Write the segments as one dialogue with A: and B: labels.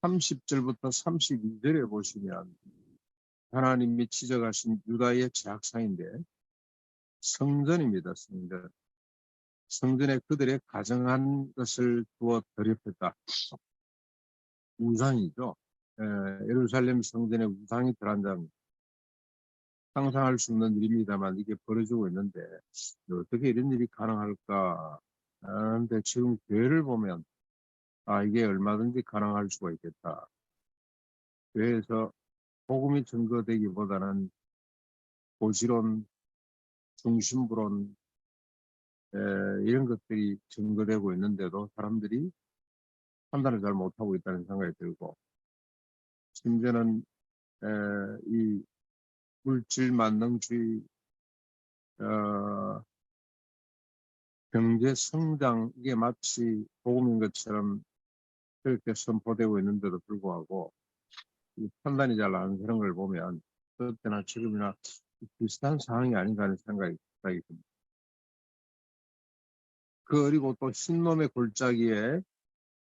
A: 30절부터 32절에 보시면 하나님이 지적하신 유다의 죄악상인데 성전입니다. 성전. 성전에 그들의 가정한 것을 두어 더럽혔다. 우상이죠. 예루살렘 성전에 우상이 들어간다는 상상할 수 없는 일입니다만 이게 벌어지고 있는데 어떻게 이런 일이 가능할까? 그런데 지금 교회를 보면 이게 얼마든지 가능할 수가 있겠다. 교회에서 복음이 증거되기보다는 고지론, 중심부론 이런 것들이 증거되고 있는데도 사람들이 판단을 잘 못하고 있다는 생각이 들고 심지어는 이 물질 만능주의 경제 성장 이게 마치 복음인 것처럼 그렇게 선포되고 있는데도 불구하고 이 판단이 잘 안 되는 걸 보면 그때나 지금이나 비슷한 상황이 아닌가 하는 생각이 듭니다. 그리고 또 흰놈의 골짜기에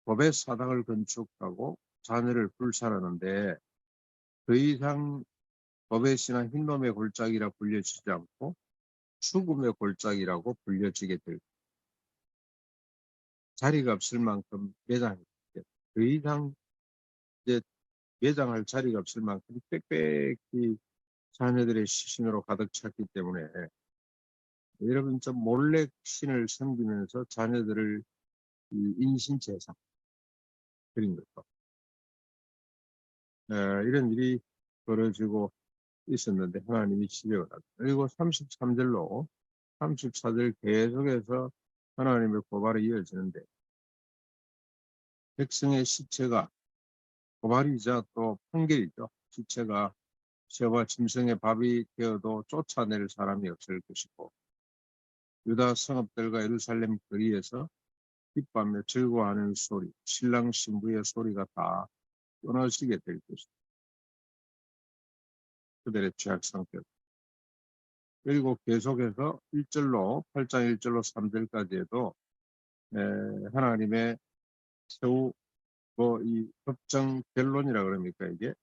A: 법의 사당을 건축하고 자녀를 불살하는데 더 이상 법의 신한 흰놈의 골짜기라 불려지지 않고 죽음의 골짜기라고 불려지게 될 자리가 없을 만큼 매장이 더 이상 이제 매장할 자리가 없을 만큼 빽빽히 자녀들의 시신으로 가득 찼기 때문에 여러분 좀 몰래 신을 섬기면서 자녀들을 인신 제사 드린 거죠. 이런 일이 벌어지고 있었는데 하나님이 지적을 하고 그리고 33절로 34절 계속해서 하나님의 고발이 이어지는데 백성의 시체가 고발이자 또 판결이죠. 시체가 새와 짐승의 밥이 되어도 쫓아낼 사람이 없을 것이고 유다 성읍들과 예루살렘 거리에서 기뻐하며 즐거워하는 소리, 신랑 신부의 소리가 다 끊어지게 될 것이다. 그들의 죄악 상태. 그리고 계속해서 1절로 8장 1절로 3절까지에도 하나님의 최후 이 법정 결론이라 그럽니까 이게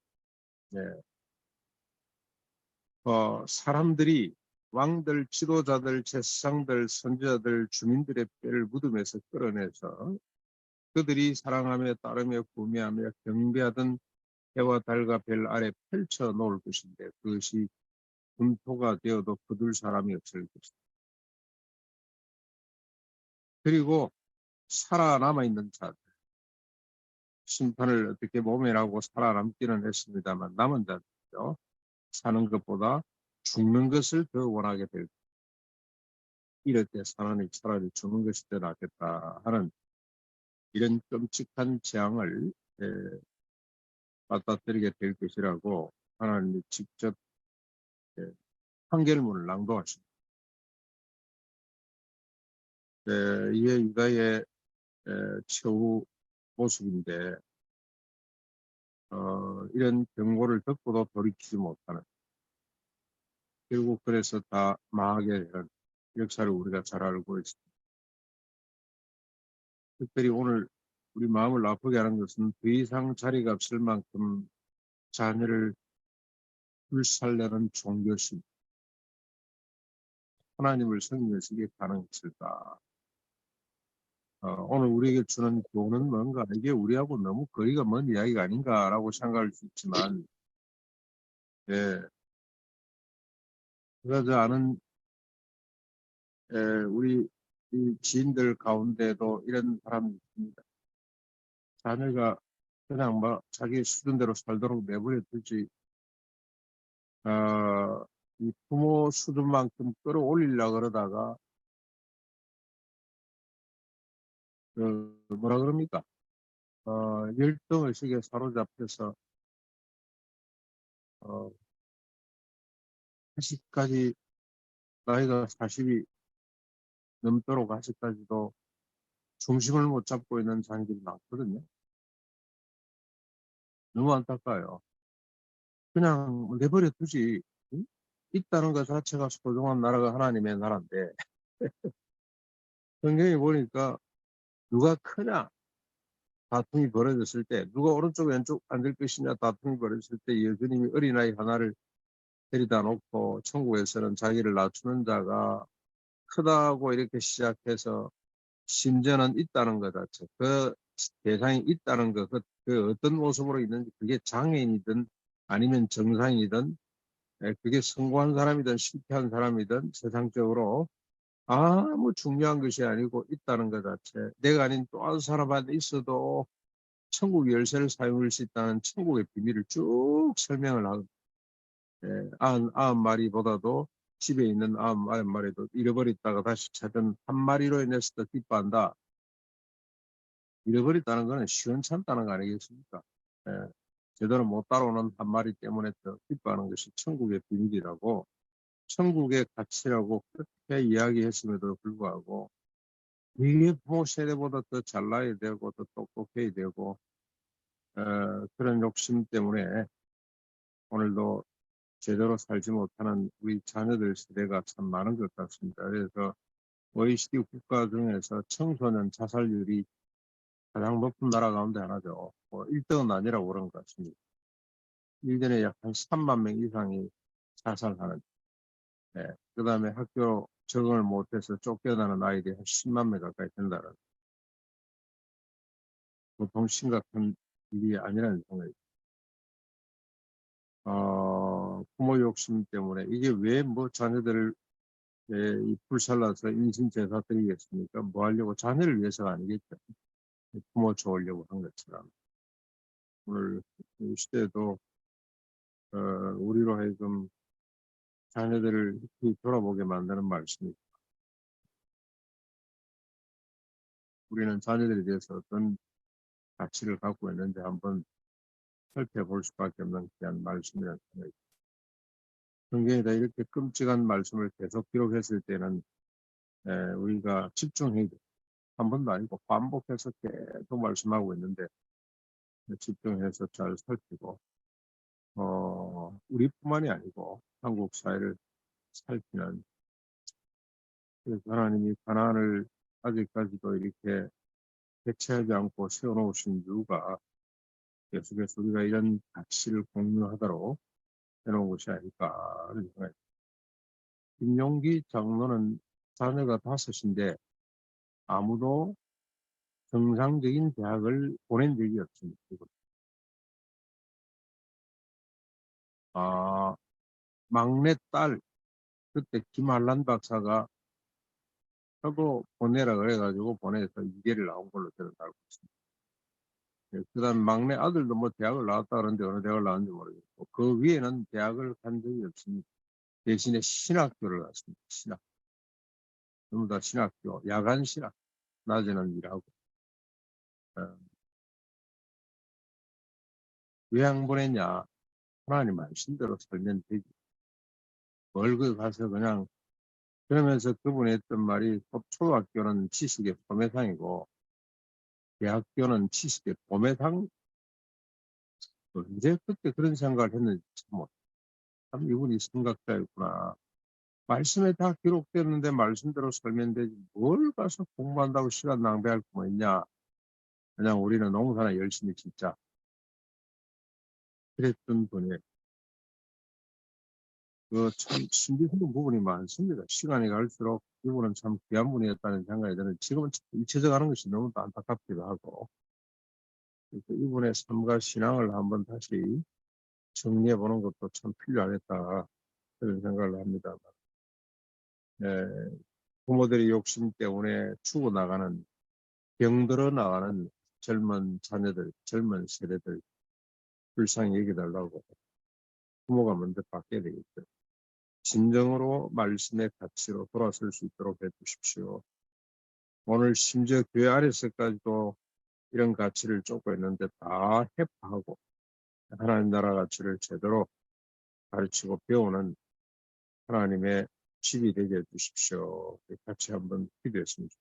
A: 사람들이 왕들, 지도자들, 제사장들, 선지자들, 주민들의 뼈를 묻음에서 끌어내서 그들이 사랑하며 따르며 구매하며 경배하던 해와 달과 별 아래 펼쳐 놓을 것인데 그것이 분토가 되어도 거둘 사람이 없을 것이다. 그리고 살아남아 있는 자들 심판을 어떻게 모면하고 살아남기는 했습니다만 남은 자들이죠. 사는 것보다 죽는 것을 더 원하게 될 이럴 때 사람이 차라리 죽는 것이 더 낫겠다 하는 이런 끔찍한 재앙을 맞닥뜨리게 될 것이라고 하나님이 직접 판결문을 낭독하십니다. 이게 유다의 최후 모습인데 이런 경고를 듣고도 돌이키지 못하는 결국 그래서 다 망하게 되는 역사를 우리가 잘 알고 있습니다. 특별히 오늘 우리 마음을 아프게 하는 것은 더 이상 자리가 없을 만큼 자녀를 불살려는 종교심 하나님을 섬기면서 이게 가능했을까? 오늘 우리에게 주는 교훈은 뭔가 이게 우리하고 너무 거리가 먼 이야기가 아닌가라고 생각할 수 있지만 그러지 않은 우리 이 지인들 가운데도 이런 사람이 있습니다. 자녀가 그냥 자기 수준대로 살도록 내버려 두지 이 부모 수준만큼 끌어올리려고 그러다가 뭐라 그럽니까? 열등의식에 사로잡혀서 아직까지 나이가 40이 넘도록 아직까지도 중심을 못 잡고 있는 자녀들이 많거든요. 너무 안타까워요. 그냥 내버려 두지. 응? 있다는 것 자체가 소중한 나라가 하나님의 나라인데 성경에 보니까 누가 크냐 다툼이 벌어졌을 때 누가 오른쪽 왼쪽 앉을 것이냐 다툼이 벌어졌을 때 예수님이 어린아이 하나를 데리다 놓고 천국에서는 자기를 낮추는 자가 크다고 이렇게 시작해서 심지어는 있다는 것 자체, 그 대상이 있다는 것, 그 어떤 모습으로 있는지 그게 장애인이든 아니면 정상이든 그게 성공한 사람이든 실패한 사람이든 세상적으로 아무 중요한 것이 아니고 있다는 것 자체, 내가 아닌 또 다른 사람한테 있어도 천국 열쇠를 사용할 수 있다는 천국의 비밀을 쭉 설명을 하고, 90마리보다도 집에 있는 90마리도 잃어버렸다가 다시 찾은 한 마리로 인해서 더 기뻐한다. 잃어버렸다는 것은 시원찮다는 거 아니겠습니까? 예, 제대로 못 따라오는 한 마리 때문에 더 기뻐하는 것이 천국의 비밀이라고, 천국의 가치라고 그렇게 이야기했음에도 불구하고 이게 부모 세대보다 더 잘나야 되고 더 똑똑해야 되고 그런 욕심 때문에 오늘도 제대로 살지 못하는 우리 자녀들 세대가 참 많은 것 같습니다. 그래서 OECD 국가 중에서 청소년 자살률이 가장 높은 나라 가운데 하나죠. 1등은 아니라고 그런 것 같습니다. 1년에 약 한 3만 명 이상이 자살하는, 그 다음에 학교 적응을 못해서 쫓겨나는 아이들이 한 10만 명 가까이 된다는, 보통 심각한 일이 아니라는 생각이. 부모 욕심 때문에 이게 왜 뭐 자녀들을 불살라서 인신제사 드리겠습니까? 뭐 하려고, 자녀를 위해서가 아니겠죠. 부모 좋으려고 한 것처럼. 오늘 이 시대도 우리로 하여금 자녀들을 돌아보게 만드는 말씀입니다. 우리는 자녀들에 대해서 어떤 가치를 갖고 있는지 한번 살펴볼 수밖에 없는 귀한 말씀이라는 생각이. 성경에다 이렇게 끔찍한 말씀을 계속 기록했을 때는 우리가 집중해야 돼. 한 번도 아니고 반복해서 계속 말씀하고 있는데 집중해서 잘 살피고 우리뿐만이 아니고 한국 사회를 살피는, 그래서 하나님이 가나안을 아직까지도 이렇게 대체하지 않고 세워놓으신 이유가 계속해서 우리가 이런 가치를 공유하도록 해놓은 것이 아닐까 하는 생각이. 김용기 장로는 자녀가 5인데 아무도 정상적인 대학을 보낸 적이 없습니다. 막내 딸, 그때 김한란 박사가 저도 보내라 그래가지고 보내서 이계를 나온 걸로 저는 알고 있습니다. 그 다음 막내 아들도 뭐 대학을 나왔다 그러는데 어느 대학을 나왔는지 모르겠고, 그 위에는 대학을 간 적이 없습니다. 대신에 신학교를 갔습니다. 신학. 전부 다 신학교, 야간 신학. 낮에는 일하고. 어, 왜 안 보냈냐? 하나님 말씀대로 살면 되지. 뭘 그 가서 그냥, 그러면서 그분이 했던 말이 초등학교는 지식의 소매상이고 대학교는 지식의 도매상. 언제 그때 그런 생각을 했는지 참 이분이 생각자였구나. 말씀에 다 기록되는데 말씀대로 설명되지 뭘 가서 공부한다고 시간 낭비할 거 뭐 있냐. 그냥 우리는 농사나 열심히 짓자. 그랬던 분이 참 신비스러운 부분이 많습니다. 시간이 갈수록 이분은 참 귀한 분이었다는 생각이 드는, 지금은 잊혀져가는 것이 너무 안타깝기도 하고, 그래서 이분의 삶과 신앙을 한번 다시 정리해 보는 것도 참 필요하겠다 그런 생각을 합니다. 부모들의 욕심 때문에 죽어나가는, 병들어 나가는 젊은 자녀들, 젊은 세대들 불쌍히 여기달라고 부모가 먼저 바뀌어야 되겠죠. 진정으로 말씀의 가치로 돌아설 수 있도록 해주십시오. 오늘 심지어 교회 안에서까지도 이런 가치를 쫓고 있는데 다 해파하고 하나님 나라 가치를 제대로 가르치고 배우는 하나님의 집이 되게 해주십시오. 같이 한번 기도했습니다.